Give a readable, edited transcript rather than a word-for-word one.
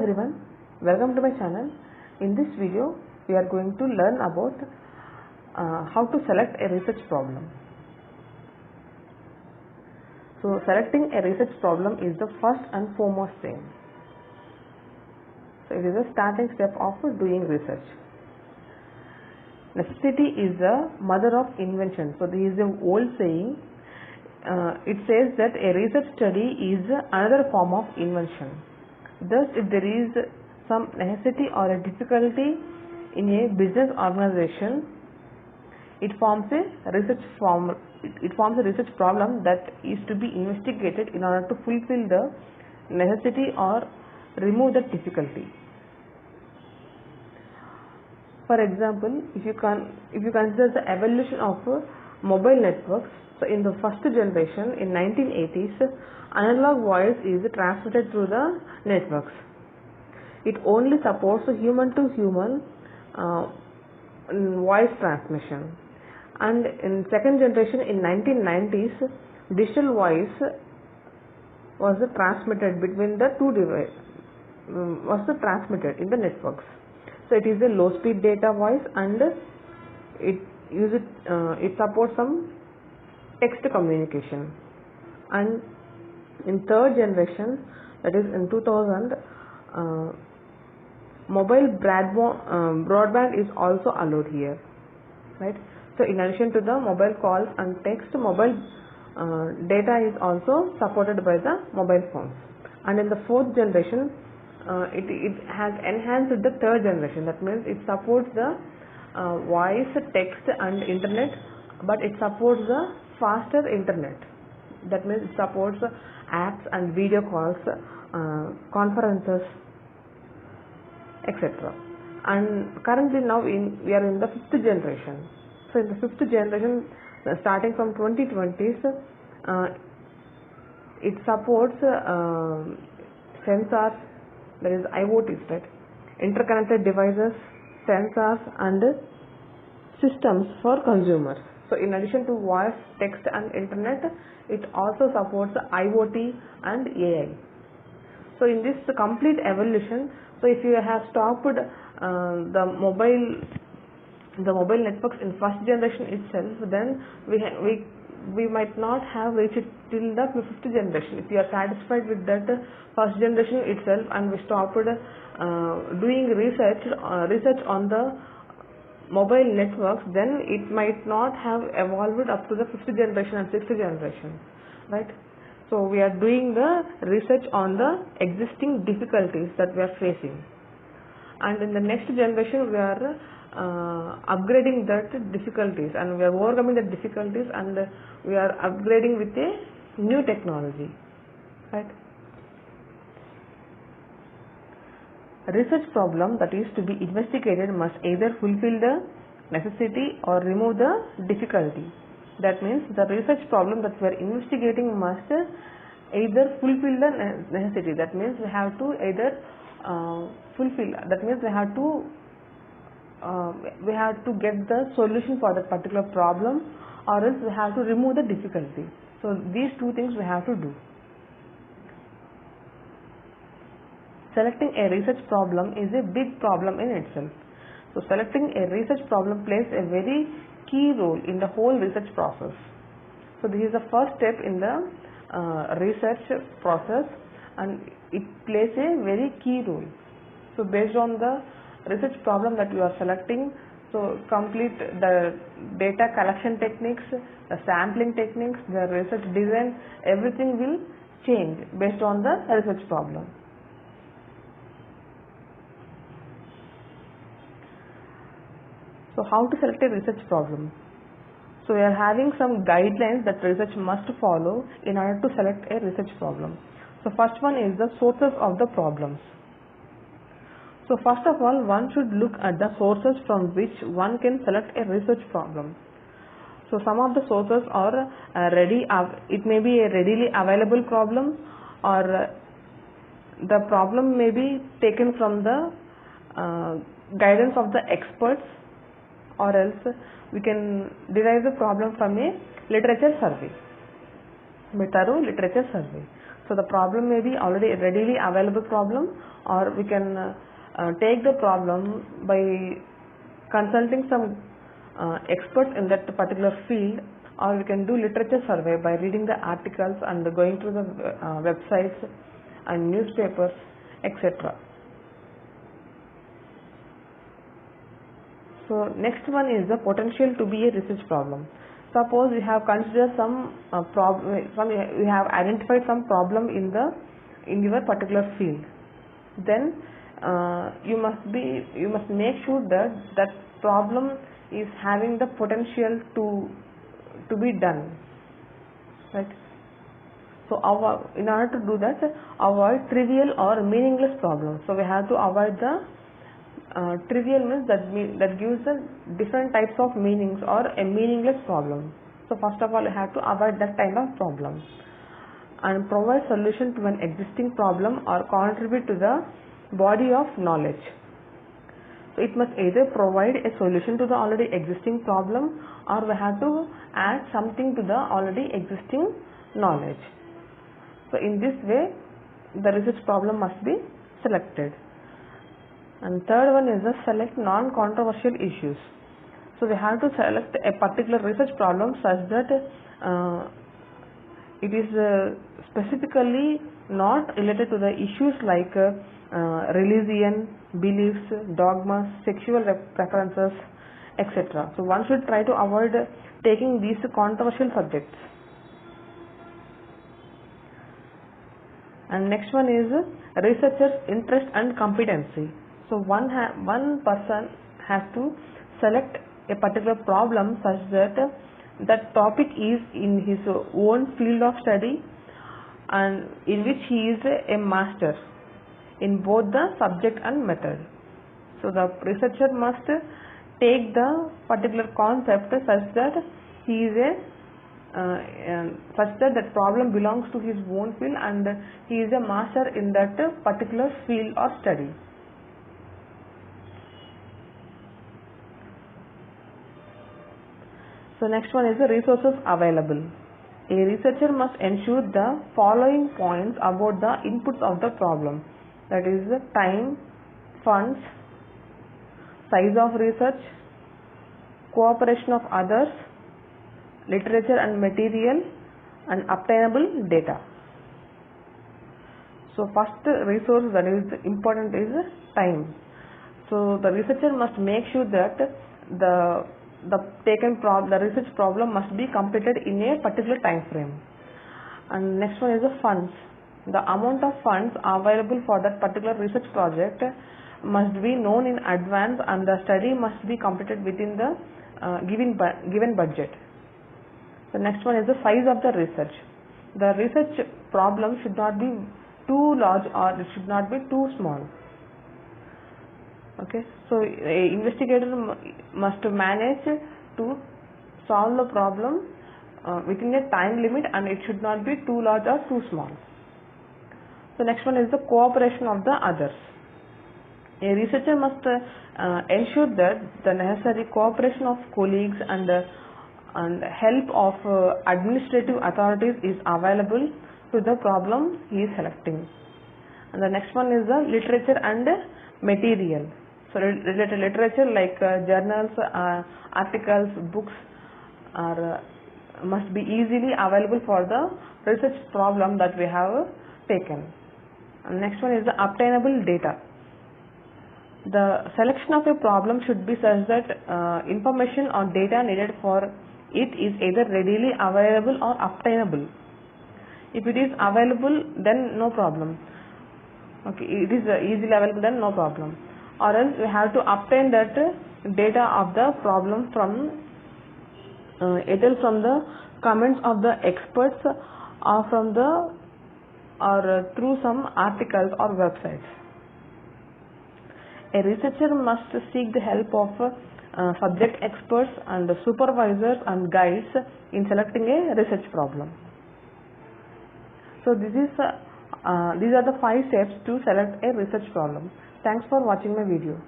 everyone, welcome to my channel. In this video we are going to learn about how to select a research problem. So selecting a research problem is the first and foremost thing. So it is the starting step of doing research. Necessity is the mother of invention. So this is an old saying. It says that a research study is another form of invention. Thus, if there is some necessity or a difficulty in a business organization, it forms a research problem that is to be investigated in order to fulfill the necessity or remove the difficulty. For example, if you consider the evolution of mobile networks, so in the first generation in 1980s, analog voice is transmitted through the networks. It only supports human to human voice transmission. And in second generation in 1990s, digital voice was transmitted between the two devices, transmitted in the networks. So it is a low speed data voice, and it supports some text communication. And in third generation, that is in 2000, mobile broadband is also allowed here, right? So in addition to the mobile calls and text, mobile data is also supported by the mobile phones. And in the fourth generation, it has enhanced the third generation. That means it supports the voice, text and internet, but it supports the faster internet. That means it supports apps and video calls, conferences, etc. And currently now we are in the fifth generation. So in the fifth generation, starting from 2020s, it supports sensors, that is IoTs, right? Interconnected devices, sensors and systems for consumers. So in addition to voice, text and internet, it also supports IoT and AI. So in this complete evolution, so if you have stopped the mobile networks in first generation itself, then we might not have reached it till the fifth generation. If you are satisfied with that first generation itself and we stopped doing research on the mobile networks, then it might not have evolved up to the fifth generation and sixth generation, right? So we are doing the research on the existing difficulties that we are facing, and in the next generation we are upgrading that difficulties, and we are overcoming the difficulties, and we are upgrading with a new technology, right? A research problem that is to be investigated must either fulfill the necessity or remove the difficulty. That means the research problem that we are investigating must either fulfill the necessity. That means we have to either fulfill. That means we have to get the solution for that particular problem, or else we have to remove the difficulty. So these two things we have to do. Selecting a research problem is a big problem in itself. So selecting a research problem plays a very key role in the whole research process. So this is the first step in the research process, and it plays a very key role. So based on the research problem that you are selecting, so complete the data collection techniques, the sampling techniques, the research design, everything will change based on the research problem. So how to select a research problem? So we are having some guidelines that research must follow in order to select a research problem. So first one is the sources of the problems. So first of all, one should look at the sources from which one can select a research problem. So some of the sources are it may be a readily available problem, or the problem may be taken from the guidance of the experts, or else we can derive the problem from a literature survey, thorough literature survey. So the problem may be already a readily available problem, or we can take the problem by consulting some experts in that particular field, or we can do literature survey by reading the articles and going through the websites and newspapers, etc. So next one is the potential to be a research problem. Suppose you have considered some you have identified some problem in your particular field. Then you must make sure that problem is having the potential to be done, right? So in order to do that, avoid trivial or meaningless problems. So we have to avoid the trivial means that gives the different types of meanings or a meaningless problem. So first of all, you have to avoid that kind of problem and provide solution to an existing problem or contribute to the body of knowledge. So it must either provide a solution to the already existing problem, or we have to add something to the already existing knowledge. So in this way, the research problem must be selected. And third one is the select non-controversial issues. So we have to select a particular research problem such that it is specifically not related to the issues like religion, beliefs, dogmas, sexual preferences, etc. So one should try to avoid taking these controversial subjects. And next one is researcher's interest and competency. So one person has to select a particular problem such that that topic is in his own field of study and in which he is a master in both the subject and method. So the researcher must take the particular concept such that he is such that that problem belongs to his own field and he is a master in that particular field or study. So next one is the resources available. A researcher must ensure the following points about the inputs of the problem, that is time, funds, size of research, cooperation of others, literature and material, and obtainable data. So first resource that is important is time. So the researcher must make sure that the research problem must be completed in a particular time frame. And next one is the funds. The amount of funds available for that particular research project must be known in advance and the study must be completed within the given budget. The next one is the size of the research. The research problem should not be too large or it should not be too small. Okay, so a investigator must manage to solve the problem within a time limit and it should not be too large or too small. So next one is the cooperation of the others. A researcher must ensure that the necessary cooperation of colleagues and help of administrative authorities is available to the problem he is selecting. And the next one is the literature and material. So related literature like journals, articles, books must be easily available for the research problem that we have taken. And next one is the obtainable data. The selection of a problem should be such that information or data needed for it is either readily available or obtainable. If it is available, then no problem. Okay, it is easily available, then no problem. Or else we have to obtain that data of the problem from either from the comments of the experts or from through some articles or websites. A researcher must seek the help of subject experts and supervisors and guides in selecting a research problem. So these are the 5 steps to select a research problem. Thanks for watching my video.